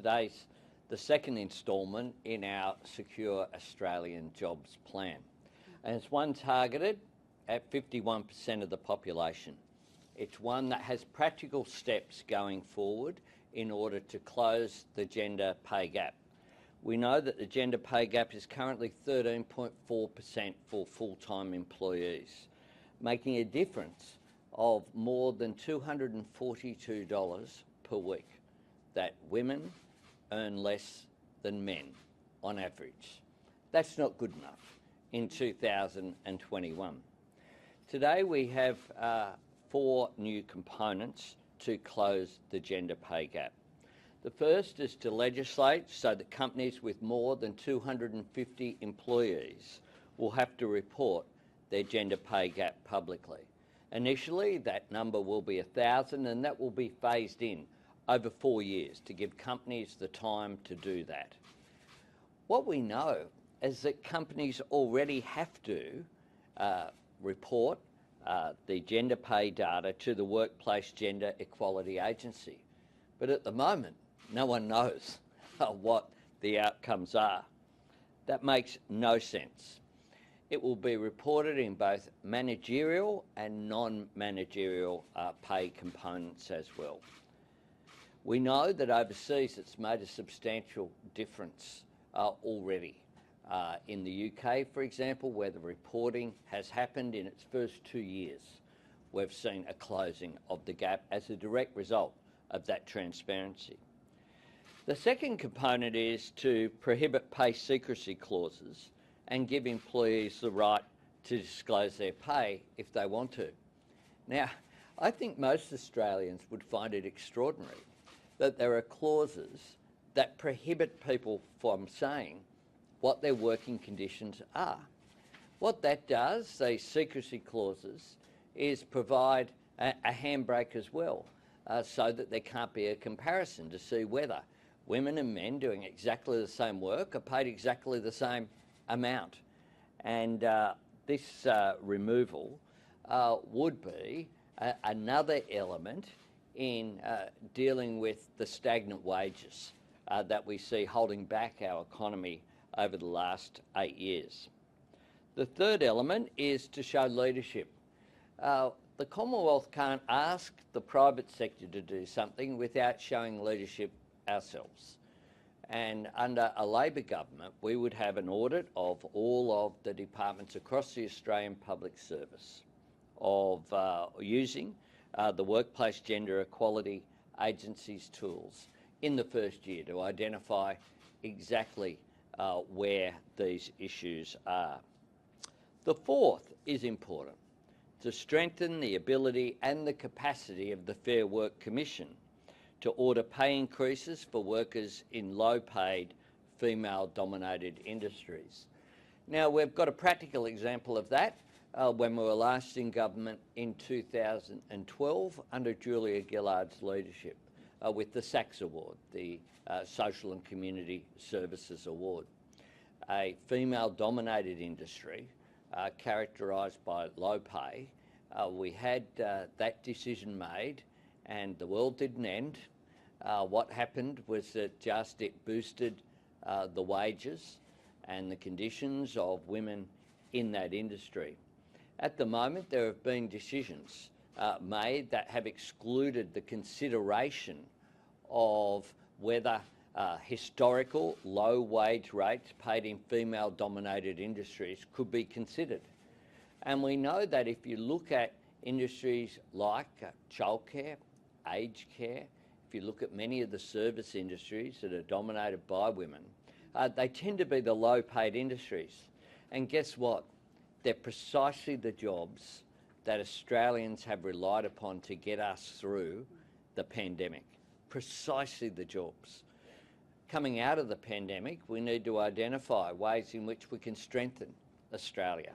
Today's the second instalment in our Secure Australian Jobs Plan, and it's one targeted at 51% of the population. It's one that has practical steps going forward in order to close the gender pay gap. We know that the gender pay gap is currently 13.4% for full-time employees, making a difference of more than $242 per week that women earn less than men on average. That's not good enough in 2021. Today we have 4 new components to close the gender pay gap. The first is to legislate so that companies with more than 250 employees will have to report their gender pay gap publicly. Initially, that number will be 1,000, and that will be phased in over 4 years to give companies the time to do that. What we know is that companies already have to report the gender pay data to the Workplace Gender Equality Agency. But at the moment, no one knows what the outcomes are. That makes no sense. It will be reported in both managerial and non-managerial pay components as well. We know that overseas it's made a substantial difference already. In the UK, for example, where the reporting has happened in its first 2 years, we've seen a closing of the gap as a direct result of that transparency. The second component is to prohibit pay secrecy clauses and give employees the right to disclose their pay if they want to. Now, I think most Australians would find it extraordinary that there are clauses that prohibit people from saying what their working conditions are. What that does, these secrecy clauses, is provide a handbrake as well, so that there can't be a comparison to see whether women and men doing exactly the same work are paid exactly the same amount. And this removal would be another element in dealing with the stagnant wages that we see holding back our economy over the last 8 years. The third element is to show leadership. The Commonwealth can't ask the private sector to do something without showing leadership ourselves. And under a Labor government, we would have an audit of all of the departments across the Australian Public Service of using the Workplace Gender Equality Agency's tools in the first year to identify exactly where these issues are. The fourth is important: to strengthen the ability and the capacity of the Fair Work Commission to order pay increases for workers in low-paid, female-dominated industries. Now, we've got a practical example of that when we were last in government in 2012 under Julia Gillard's leadership with the SACS Award, the Social and Community Services Award. A female-dominated industry characterised by low pay. We had that decision made, and the world didn't end. What happened was that it boosted the wages and the conditions of women in that industry. At the moment, there have been decisions made that have excluded the consideration of whether historical low wage rates paid in female-dominated industries could be considered. And we know that if you look at industries like childcare, aged care, if you look at many of the service industries that are dominated by women, they tend to be the low-paid industries. And guess what? They're precisely the jobs that Australians have relied upon to get us through the pandemic. Precisely the jobs. Coming out of the pandemic, we need to identify ways in which we can strengthen Australia.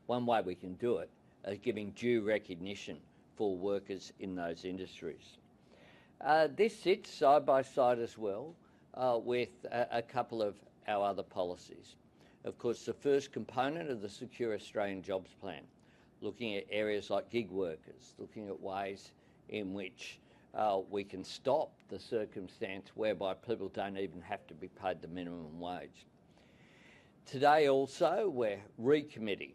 One way we can do it is giving due recognition for workers in those industries. This sits side by side as well with a couple of our other policies. Of course, the first component of the Secure Australian Jobs Plan, looking at areas like gig workers, looking at ways in which we can stop the circumstance whereby people don't even have to be paid the minimum wage. Today also we're recommitting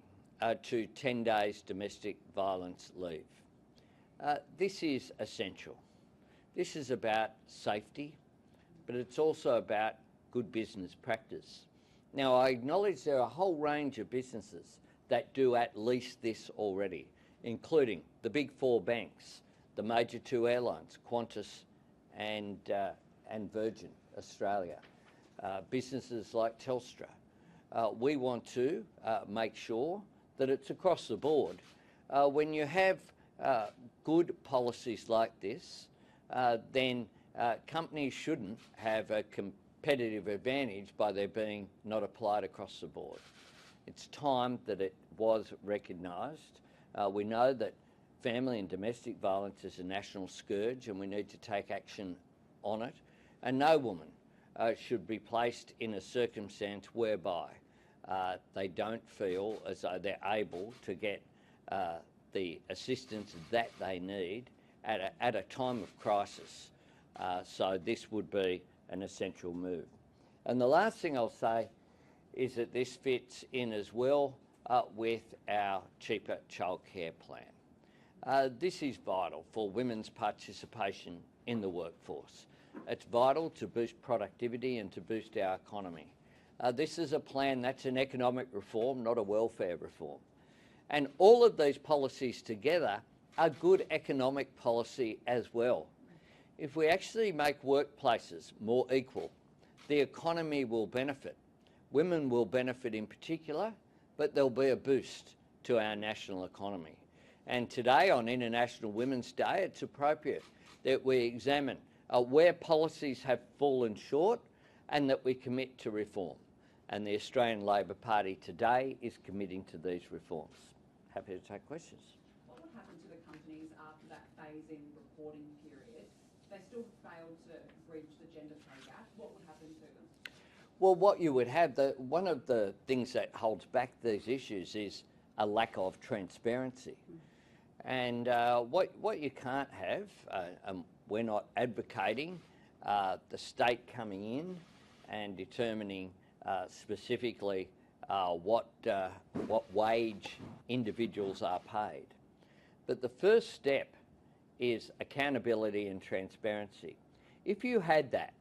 to 10 days domestic violence leave. This is essential. This is about safety, but it's also about good business practice. Now, I acknowledge there are a whole range of businesses that do at least this already, including the big four banks, the major two airlines, Qantas and Virgin Australia, businesses like Telstra. We want to make sure that it's across the board. When you have good policies like this, then companies shouldn't have a competitive advantage by there being not applied across the board. It's time that it was recognised. We know that family and domestic violence is a national scourge and we need to take action on it. And no woman should be placed in a circumstance whereby they don't feel as though they're able to get the assistance that they need at a time of crisis. So this would be an essential move. And the last thing I'll say is that this fits in as well with our cheaper childcare plan. This is vital for women's participation in the workforce. It's vital to boost productivity and to boost our economy. This is a plan that's an economic reform, not a welfare reform. And all of these policies together are good economic policy as well. If we actually make workplaces more equal, the economy will benefit. Women will benefit in particular, but there'll be a boost to our national economy. And today, on International Women's Day, it's appropriate that we examine where policies have fallen short and that we commit to reform. And the Australian Labor Party today is committing to these reforms. Happy to take questions. What would happen to the companies after that phase-in reporting period? If they still fail to bridge the gender pay gap, what would happen to them? Well, what you would have, one of the things that holds back these issues is a lack of transparency. And what you can't have, we're not advocating the state coming in and determining specifically what wage individuals are paid. But the first step is accountability and transparency. If you had that,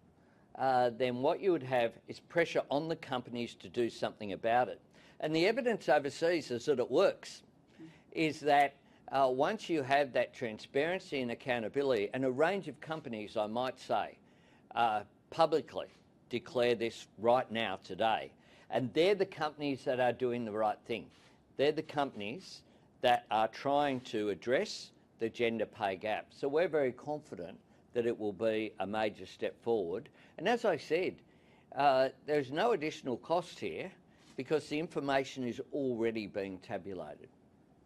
then what you would have is pressure on the companies to do something about it. And the evidence overseas is that it works, is that once you have that transparency and accountability, and a range of companies, I might say, publicly declare this right now today, and they're the companies that are doing the right thing. They're the companies that are trying to address the gender pay gap. So we're very confident that it will be a major step forward. And as I said, there's no additional cost here because the information is already being tabulated.